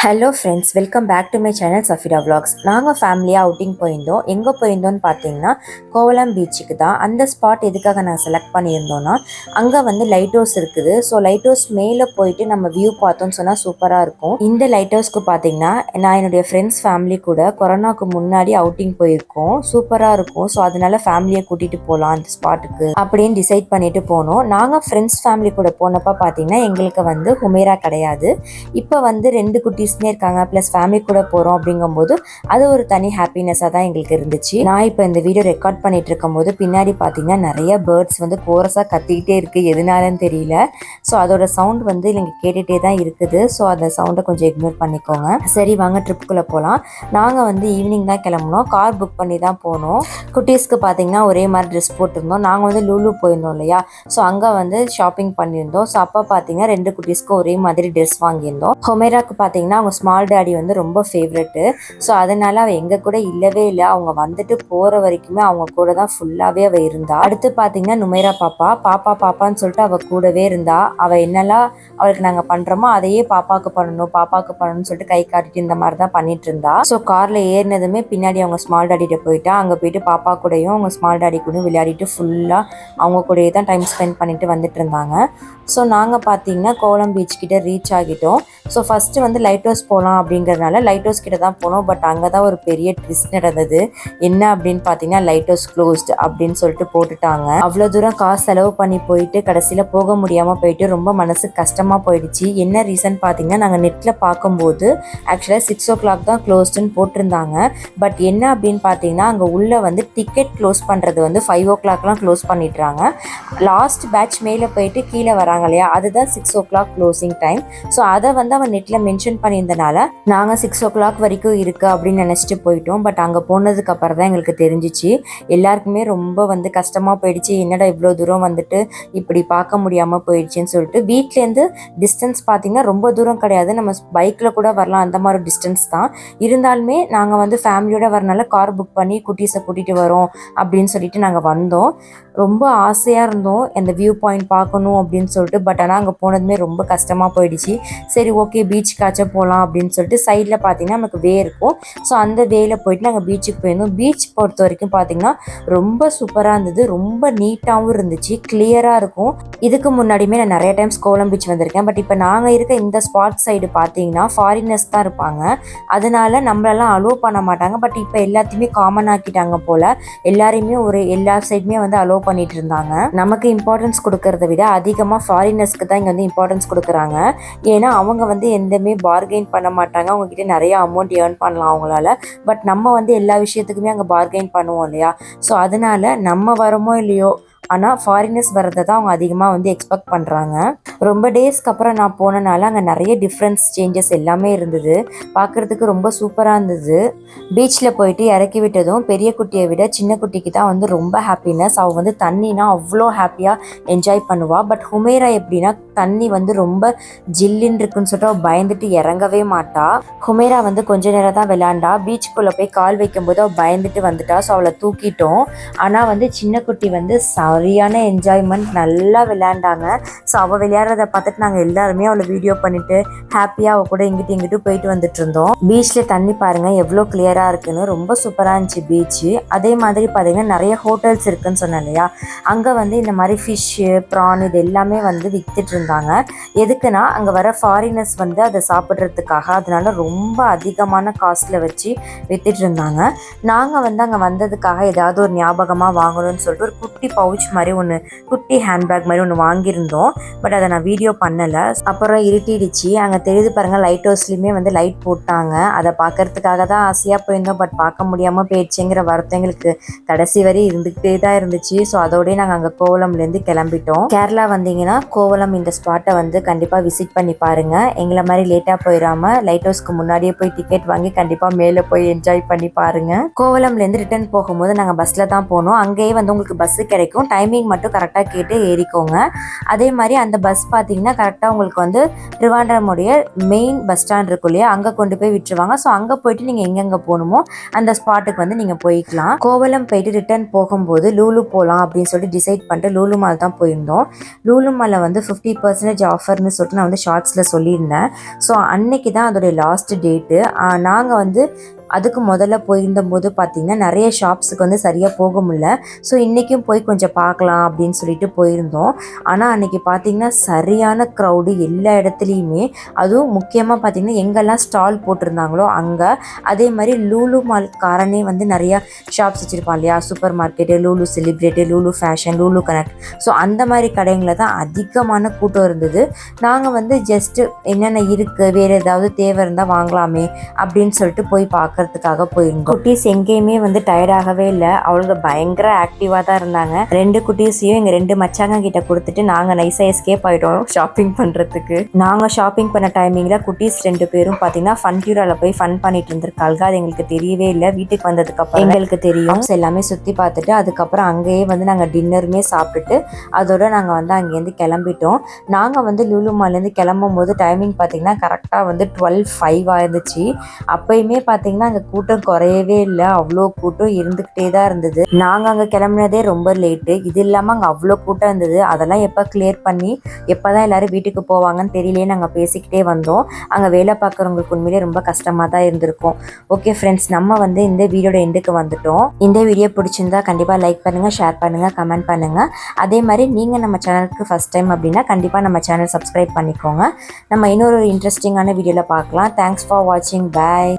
Hello friends, welcome back to my channel Safira vlogs. நாங்கள் ஃபேமிலியாக outing போயிருந்தோம். எங்கே போயிருந்தோம்னு பார்த்தீங்கன்னா கோவளம் பீச்சுக்கு தான். அந்த ஸ்பாட் எதுக்காக நான் செலக்ட் பண்ணியிருந்தோன்னா, அங்கே வந்து லைட் ஹவுஸ் இருக்குது. ஸோ லைட் ஹவுஸ் மேலே போயிட்டு நம்ம வியூ பார்த்தோம்னு சொன்னால் சூப்பராக இருக்கும். இந்த லைட் ஹவுஸ்க்கு பார்த்தீங்கன்னா நான் என்னுடைய ஃப்ரெண்ட்ஸ் ஃபேமிலி கூட கொரோனாவுக்கு முன்னாடி அவுட்டிங் போயிருக்கோம். சூப்பராக இருக்கும். ஸோ அதனால ஃபேமிலியை கூட்டிகிட்டு போகலாம் அந்த ஸ்பாட்டுக்கு அப்படின்னு டிசைட் பண்ணிட்டு போனோம். நாங்கள் ஃப்ரெண்ட்ஸ் ஃபேமிலி கூட போனப்போ பார்த்தீங்கன்னா எங்களுக்கு வந்து ஹுமேரா கிடையாது. இப்போ வந்து 2 குட்டீஸ்மே இருக்காங்க, ப்ளஸ் ஃபேமிலி கூட போகிறோம் அப்படிங்கும்போது அது ஒரு தனி ஹாப்பினஸாக தான் எங்களுக்கு இருந்துச்சு. நான் இப்போ இந்த வீடியோ ரெக்கார்ட் பண்ணிட்டு இருக்கும் போது பின்னாடி பார்த்தீங்கன்னா நிறைய பேர்ட்ஸ் வந்து கோரஸாக கத்திக்கிட்டே இருக்குது. எதுனாலன்னு தெரியல. ஸோ அதோட சவுண்ட் வந்து நீங்கள் கேட்டுகிட்டே தான் இருக்குது. ஸோ அந்த சவுண்டை கொஞ்சம் இக்னோர் பண்ணிக்கோங்க. சரி, வாங்க ட்ரிப்புக்குள்ளே போகலாம். நாங்கள் வந்து ஈவினிங் தான் கிளம்புனோம். கார் புக் பண்ணி தான் போனோம். குட்டீஸ்க்கு பார்த்தீங்கன்னா ஒரே மாதிரி ட்ரெஸ் போட்டிருந்தோம். நாங்கள் வந்து லூலு போயிருந்தோம் இல்லையா, ஸோ அங்கே வந்து ஷாப்பிங் பண்ணியிருந்தோம். ஸோ அப்போ பார்த்தீங்கன்னா 2 குட்டீஸ்க்கு ஒரே மாதிரி ட்ரெஸ் வாங்கியிருந்தோம். ஹொமேராக்கு பார்த்தீங்கன்னா அவங்க ஸ்மால் டாடி வந்து ரொம்ப ஃபேவரெட்டு. ஸோ அதனால அவள் எங்கள் கூட இல்லவே இல்லை. அவங்க வந்துட்டு போகிற வரைக்குமே அவங்க கூட தான் ஃபுல்லாகவே அவள் இருந்தா. அடுத்து பார்த்தீங்கன்னா நுமேரா பாப்பான்னு சொல்லிட்டு அவள் கூடவே இருந்தா. அவள் என்னெல்லாம் அவளுக்கு நாங்கள் பண்ணுறோமோ அதையே பாப்பாவுக்கு பண்ணணும்னு சொல்லிட்டு கை காட்டிட்டு இந்த மாதிரி தான் பண்ணிட்டு இருந்தா. ஸோ காரில் ஏறினதுமே பின்னாடி அவங்க ஸ்மால் டாடிகிட்ட போயிட்டா. அங்கே போயிட்டு பாப்பா கூடயும் அவங்க ஸ்மால் டாடி கூடயும் விளையாடிட்டு ஃபுல்லாக அவங்க கூடயே தான் டைம் ஸ்பெண்ட் பண்ணிட்டு வந்துட்டு இருந்தாங்க. ஸோ நாங்கள் பார்த்தீங்கன்னா கோவளம் பீச் கிட்ட ரீச் ஆகிட்டோம். ஸோ ஃபஸ்ட்டு வந்து லைட் ஹவுஸ் போகலாம் அப்படிங்கிறதுனால லைட் ஹவுஸ் கிட்ட தான் போனோம். பட் அங்கே தான் ஒரு பெரிய ட்விஸ்ட் நடந்தது. என்ன அப்படின்னு பார்த்தீங்கன்னா லைட் ஹவுஸ் க்ளோஸ்ட் அப்படின்னு சொல்லிட்டு போட்டுட்டாங்க. அவ்வளோ தூரம் காசு செலவு பண்ணி போயிட்டு கடைசியில் போக முடியாமல் போயிட்டு ரொம்ப மனசு கஷ்டமாக போயிடுச்சு. என்ன ரீசன் பார்த்தீங்கன்னா நாங்கள் நெட்டில் பார்க்கும்போது ஆக்சுவலாக 6 o'clock தான் க்ளோஸ்டுன்னு போட்டிருந்தாங்க. பட் என்ன அப்படின்னு பார்த்தீங்கன்னா அங்கே உள்ளே வந்து டிக்கெட் க்ளோஸ் பண்ணுறது வந்து 5 o'clockலாம் க்ளோஸ் பண்ணிடுறாங்க. லாஸ்ட் பேட்ச் மேலே போயிட்டு கீழே வராங்க இல்லையா, அதுதான் 6 o'clock க்ளோசிங் டைம். ஸோ அதை வந்து அவன் நெட்டில் மென்ஷன் பண்ணியிருந்தனால நாங்கள் 6 o'clock வரைக்கும் இருக்குது அப்படின்னு நினச்சிட்டு போயிட்டோம். பட் அங்கே போனதுக்கு அப்புறம் தான் எங்களுக்கு தெரிஞ்சிச்சு. எல்லாருக்குமே ரொம்ப வந்து கஷ்டமாக போயிடுச்சு. என்னடா இவ்வளோ தூரம் வந்துட்டு இப்படி பார்க்க முடியாமல் போயிடுச்சுன்னு சொல்லிட்டு. வீட்டிலேருந்து டிஸ்டன்ஸ் பார்த்திங்கன்னா ரொம்ப தூரம் கிடையாது, நம்ம பைக்கில் கூட வரலாம், அந்த மாதிரி டிஸ்டன்ஸ் தான். இருந்தாலுமே நாங்கள் வந்து ஃபேமிலியோடு வரனால கார் புக் பண்ணி குட்டீஸை கூட்டிகிட்டு வரோம் அப்படின்னு சொல்லிட்டு நாங்கள் வந்தோம். ரொம்ப ஆசையாக இருந்தோம் அந்த வியூ பாயிண்ட் பார்க்கணும் அப்படின்னு சொல்லிட்டு. பட் ஆனால் அங்கே போனதுமே ரொம்ப கஷ்டமாக போயிடுச்சு. சரி, ஓகே பீச்சுக்காச்சும் போகலாம் அப்படின்னு சொல்லிட்டு சைடில் பார்த்தீங்கன்னா நமக்கு வே இருக்கும். ஸோ அந்த வேல போயிட்டு நாங்கள் பீச்சுக்கு போயிருந்தோம். பீச் பொறுத்த வரைக்கும் பார்த்தீங்கன்னா ரொம்ப சூப்பராக இருந்தது. ரொம்ப நீட்டாகவும் இருந்துச்சு, கிளியராக இருக்கும். இதுக்கு முன்னாடியுமே நான் நிறைய டைம்ஸ் கோவளம் பீச் வந்திருக்கேன். பட் இப்போ நாங்கள் இருக்க இந்த ஸ்பாட் சைடு பார்த்தீங்கன்னா ஃபாரினர்ஸ் தான் இருப்பாங்க. அதனால நம்மளெல்லாம் அலோவ் பண்ண மாட்டாங்க. பட் இப்போ எல்லாத்தையுமே காமன் ஆக்கிட்டாங்க போல். எல்லாரையுமே எல்லா சைடுமே வந்து அலோவ் பண்ணிட்டு இருந்தாங்க. நமக்கு இம்பார்ட்டன்ஸ் கொடுக்கறத விட அதிகமாக ஃபாரினர்ஸ்க்கு தான் இங்கே வந்து இம்பார்ட்டன்ஸ் கொடுக்குறாங்க. ஏன்னா அவங்க வந்து எந்தமே பார்கெயின் பண்ண மாட்டாங்க. அவங்ககிட்ட நிறைய அமௌண்ட் ஏர்ன் பண்ணலாம் அவங்களால. பட் நம்ம வந்து எல்லா விஷயத்துக்குமே அங்கே பார்கெயின் பண்ணுவோம் இல்லையா. ஸோ அதனால நம்ம வரமோ இல்லையோ, ஆனால் ஃபாரினர்ஸ் வரதை தான் அவங்க அதிகமாக வந்து எக்ஸ்பெக்ட் பண்ணுறாங்க. ரொம்ப டேஸ்க்கு அப்புறம் நான் போனனால அங்கே நிறைய டிஃப்ரென்ஸ் சேஞ்சஸ் எல்லாமே இருந்தது. பார்க்குறதுக்கு ரொம்ப சூப்பராக இருந்தது. பீச்சில் போயிட்டு இறக்கி விட்டதும் பெரிய குட்டியை விட சின்ன குட்டிக்கு தான் வந்து ரொம்ப ஹாப்பினஸ். அவள் வந்து தண்ணினா அவ்வளோ ஹாப்பியாக என்ஜாய் பண்ணுவாள். பட் ஹுமேரா எப்படின்னா தண்ணி வந்து ரொம்ப ஜில்லுன்னு இருக்குன்னு சொல்லிட்டு அவள் பயந்துட்டு இறங்கவே மாட்டா. ஹுமேரா வந்து கொஞ்ச நேரம் தான் விளையாண்டா. பீச்சுக்குள்ளே போய் கால் வைக்கும்போது அவள் பயந்துட்டு வந்துட்டா. ஸோ அவளை தூக்கிட்டோம். ஆனால் வந்து சின்ன குட்டி வந்து சரியான என்ஜாய்மெண்ட், நல்லா விளையாண்டாங்க. ஸோ அவள் விளையாடுறத பார்த்துட்டு நாங்கள் எல்லாருமே அவளை வீடியோ பண்ணிட்டு ஹாப்பியாக அவள் கூட இங்கிட்டு போயிட்டு வந்துட்டு இருந்தோம். பீச்சில் தண்ணி பாருங்கள் எவ்வளோ கிளியராக இருக்குன்னு, ரொம்ப சூப்பராக இருந்துச்சு பீச்சு. அதே மாதிரி பார்த்தீங்கன்னா நிறைய ஹோட்டல்ஸ் இருக்குன்னு சொன்னேன் இல்லையா, அங்கே வந்து இந்த மாதிரி ஃபிஷ்ஷு, ப்ரான் இது எல்லாமே வந்து விற்றுட்டு இருந்தாங்க. எதுக்குன்னா அங்கே வர ஃபாரினர்ஸ் வந்து அதை சாப்பிட்றதுக்காக. அதனால ரொம்ப அதிகமான காஸ்ட்டில் வச்சு விற்றுட்டு இருந்தாங்க. நாங்கள் வந்து அங்கே வந்ததுக்காக ஏதாவது ஒரு ஞாபகமாக வாங்கணும்னு சொல்லிட்டு ஒரு குட்டி பவுச் மாதிரி ஒன்று, குட்டி ஹேண்ட்பேக் மாதிரி ஒன்று வாங்கியிருந்தோம். பட் அதை நான் வீடியோ பண்ணலை. அப்புறம் இருட்டிடுச்சு. அங்கே தெரியுது பாருங்கள், லைட் ஹவுஸ்லேயுமே வந்து லைட் போட்டாங்க. அதை பார்க்கறதுக்காக தான் ஆசையாக போயிருந்தோம். பட் பார்க்க முடியாமல் போயிடுச்சுங்கிற வருத்தம் எங்களுக்கு கடைசி வரை இருந்துக்கிட்டே தான் இருந்துச்சு. ஸோ அதோடய நாங்கள் அங்கே கோவளம்லேருந்து கிளம்பிட்டோம். கேரளா வந்தீங்கன்னா கோவளம் இந்த ஸ்பாட்டை வந்து கண்டிப்பாக விசிட் பண்ணி பாருங்கள். எங்களை மாதிரி லேட்டாக போயிடாமல் லைட் ஹவுஸ்க்கு முன்னாடியே போய் டிக்கெட் வாங்கி கண்டிப்பாக மேலே போய் என்ஜாய் பண்ணி பாருங்கள். கோவளம்லேருந்து ரிட்டர்ன் போகும்போது நாங்கள் பஸ்ஸில் தான் போனோம். அங்கேயே வந்து உங்களுக்கு பஸ்ஸு கிடைக்கும். டைமிங் மட்டும் கரெக்டாக கேட்டு ஏறிக்கோங்க. அதே மாதிரி அந்த பஸ் பார்த்தீங்கன்னா கரெக்டாக உங்களுக்கு வந்து திருவாண்டரமுடைய மெயின் பஸ் ஸ்டாண்ட் இருக்கும் இல்லையா, அங்கே கொண்டு போய் விட்டுருவாங்க. ஸோ அங்கே போயிட்டு நீங்கள் எங்கெங்கே போகணுமோ அந்த ஸ்பாட்டுக்கு வந்து நீங்கள் போய்க்கலாம். கோவளம் போயிட்டு ரிட்டர்ன் போகும்போது லூலு போகலாம் அப்படின்னு சொல்லிட்டு டிசைட் பண்ணிட்டு லூலு மால் தான் போயிருந்தோம். லூலு மாலில் வந்து 50% ஆஃபர்னு சொல்லிட்டு நான் வந்து ஷார்ட்ஸில் சொல்லியிருந்தேன். ஸோ அன்னைக்கு தான் அதோடைய லாஸ்ட் டேட்டு. நாங்கள் வந்து அதுக்கு முதல்ல போயிருந்தபோது பார்த்திங்கன்னா நிறைய ஷாப்ஸுக்கு வந்து சரியாக போக முடியல. ஸோ இன்றைக்கும் போய் கொஞ்சம் பார்க்கலாம் அப்படின்னு சொல்லிட்டு போயிருந்தோம். ஆனால் அன்றைக்கி பார்த்திங்கன்னா சரியான க்ரௌடு எல்லா இடத்துலையுமே. அதுவும் முக்கியமாக பார்த்திங்கன்னா எங்கெல்லாம் ஸ்டால் போட்டிருந்தாங்களோ அங்கே, அதே மாதிரி லூலு மால்காரனே வந்து நிறையா ஷாப்ஸ் வச்சுருப்பான் இல்லையா, super market, Lulu celebrate, Lulu fashion, Lulu connect. So அந்த மாதிரி கடைங்களில் தான் அதிகமான கூட்டம் இருந்தது. நாங்கள் வந்து ஜஸ்ட்டு என்னென்ன இருக்குது, வேறு ஏதாவது தேவை இருந்தால் வாங்கலாமே அப்படின்னு சொல்லிட்டு போய் பார்க்கறதுக்காக போயிருந்தோம். குட்டீஸ் எங்கேயுமே வந்து டயர்டாகவே இல்லை. அவளுக்கு பயங்கர ஆக்டிவாக தான் இருந்தாங்க. 2 குட்டீஸையும் எங்கள் 2 மச்சாங்க கிட்ட கொடுத்துட்டு நாங்கள் நைஸாக எஸ்கேப் ஆகிட்டோம் ஷாப்பிங் பண்ணுறதுக்கு. நாங்கள் ஷாப்பிங் பண்ண டைமிங்கில் குட்டீஸ் 2 பேரும் பார்த்தீங்கன்னா ஃபன் டியூராவில் போய் ஃபன் பண்ணிட்டு இருந்திருக்காங்க. அது எங்களுக்கு தெரியவே இல்லை. வீட்டுக்கு வந்ததுக்கப்புறம் எங்களுக்கு தெரியும். எல்லாமே சுற்றி பார்த்துட்டு அதுக்கப்புறம் அங்கேயே வந்து நாங்கள் டின்னருமே சாப்பிட்டுட்டு அதோட நாங்கள் வந்து அங்கேருந்து கிளம்பிட்டோம். நாங்கள் வந்து லூலு மால்லேருந்து கிளம்பும் போது டைமிங் பார்த்தீங்கன்னா கரெக்டாக வந்து 12:05 ஆயிருந்துச்சு. அப்பயுமே பார்த்தீங்கன்னா அங்கே கூட்டம் குறையவே இல்லை. அவ்வளோ கூட்டம் இருந்துக்கிட்டே தான் இருந்தது. நாங்கள் அங்கே கிளம்புனதே ரொம்ப லேட்டு. இது இல்லாமல் அங்கே அவ்வளோ கூட்டம் இருந்தது. அதெல்லாம் எப்போ கிளியர் பண்ணி எப்போ தான் எல்லோரும் வீட்டுக்கு போவாங்கன்னு தெரியலே நாங்கள் பேசிக்கிட்டே வந்தோம். அங்கே வேலை பார்க்குறவங்களுக்கு உண்மையிலே ரொம்ப கஷ்டமாக தான் இருந்திருக்கும். ஓகே ஃப்ரெண்ட்ஸ், நம்ம வந்து இந்த வீடியோட எண்டுக்கு வந்துட்டோம். இந்த வீடியோ பிடிச்சிருந்தா கண்டிப்பாக லைக் பண்ணுங்கள், ஷேர் பண்ணுங்கள், கமெண்ட் பண்ணுங்கள். அதே மாதிரி நீங்கள் நம்ம சேனலுக்கு ஃபஸ்ட் டைம் அப்படின்னா கண்டிப்பாக நம்ம சேனல் சப்ஸ்கிரைப் பண்ணிக்கோங்க. நம்ம இன்னொரு இன்ட்ரெஸ்டிங்கான வீடியோவில் பார்க்கலாம். தேங்க்ஸ் ஃபார் வாட்சிங். பாய்.